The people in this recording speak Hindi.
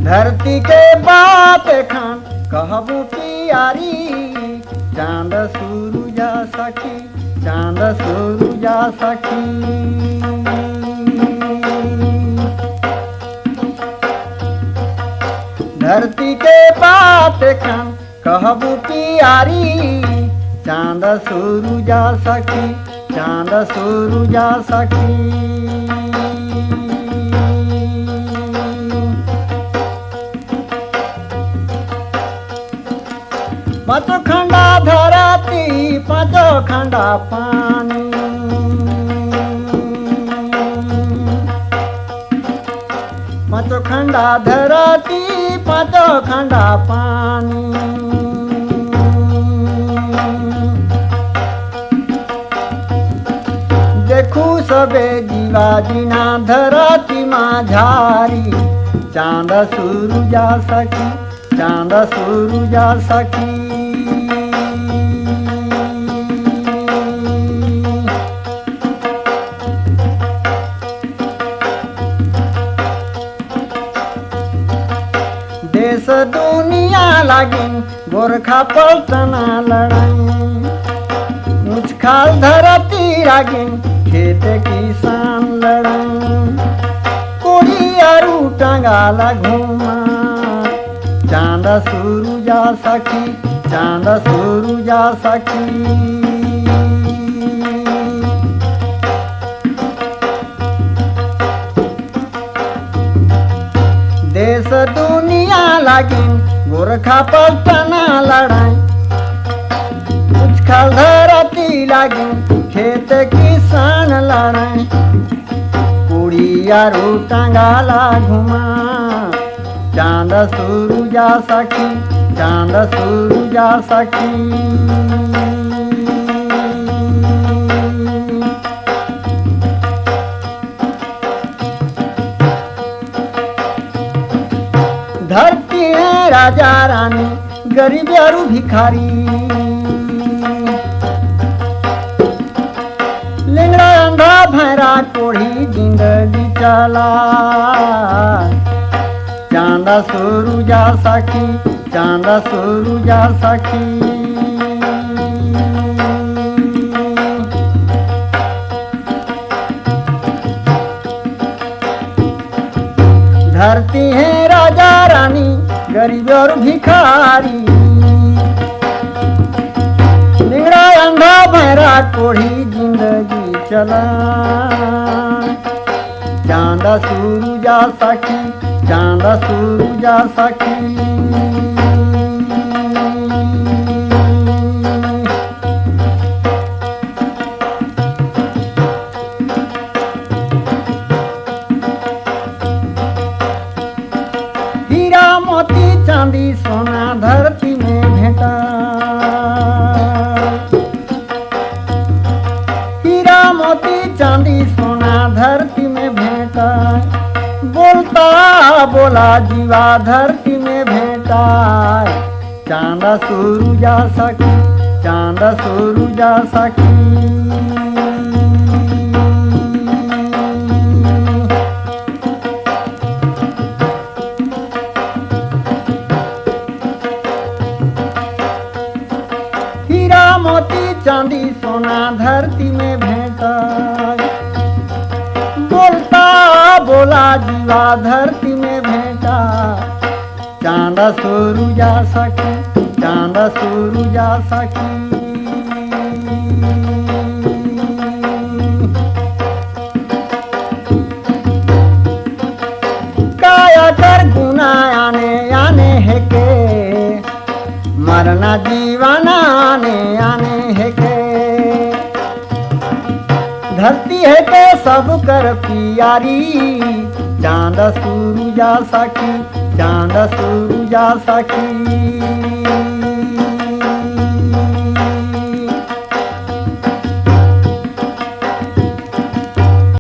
धरती के बात खान कहबू प्यारी, चांद सूरुजा सखी, चांद सूरुजा सखी। धरती के बात खान कहबू प्यारी, चांद सूरुजा सखी, चांद सूरुजा सखी। पाँचों खंडा धरती, पाँचों खंडा पानी, पाँचों खंडा धरती, पाँचों खंडा पानी। देखू सबे जीवा जीना धरती माझारी, चांद सूरुजा सखी, चांद सूरुजा सखी। देश दुनिया लागिन गोरखा पलटना लड़ाई, मुझखाल धरती लागिन खेत किसान लड़ाई। कोड़ी अरू टंगाला घूमा, चांद सूरुजा सखी, चांद सूरुजा सखी। देश दुनिया लागिन गोरखा पलटना लड़ाई, मुझखाल धरती लागिन खेत किसान लड़ाई। कुड़िया रू टंगाला घुमा, चांद सूरुजा सखी, चांद सूरुजा सखी। धरती है राजा रानी, गरीब और भिखारी, लिंगड़ा अंधा भैरा कोढ़ी जिंदगी चला। चांद सूरुजा सखी, चांद सूरुजा सखी। धरती है राजा रानी, गरीब और भिखारी, लिंगड़ा अंधा भैरा कोढ़ी जिंदगी चला। चांद सूरुजा सखी, चांद सूरुजा सखी। हीरा मोती चांदी सोना धरती में भेंटा, हीरा मोती चांदी सोना धरती में भेंटा। बोलता बोला जीवा धरती में भेंटा, चांद सूरुजा सखी, चांद सूरुजा सखी। हीरा मोती चांदी सोना धरती में भेंटा। बोलता बोला जीवा धरती में भेंटा, चांद सूरुजा सखी, चांद सूरुजा सखी। काया कर गुना आने आने है के, मरना जीवाना आने आने है के। धरती है के सब कर प्यारी, चांद सूरुजा सखी, चांद सूरुजा सखी।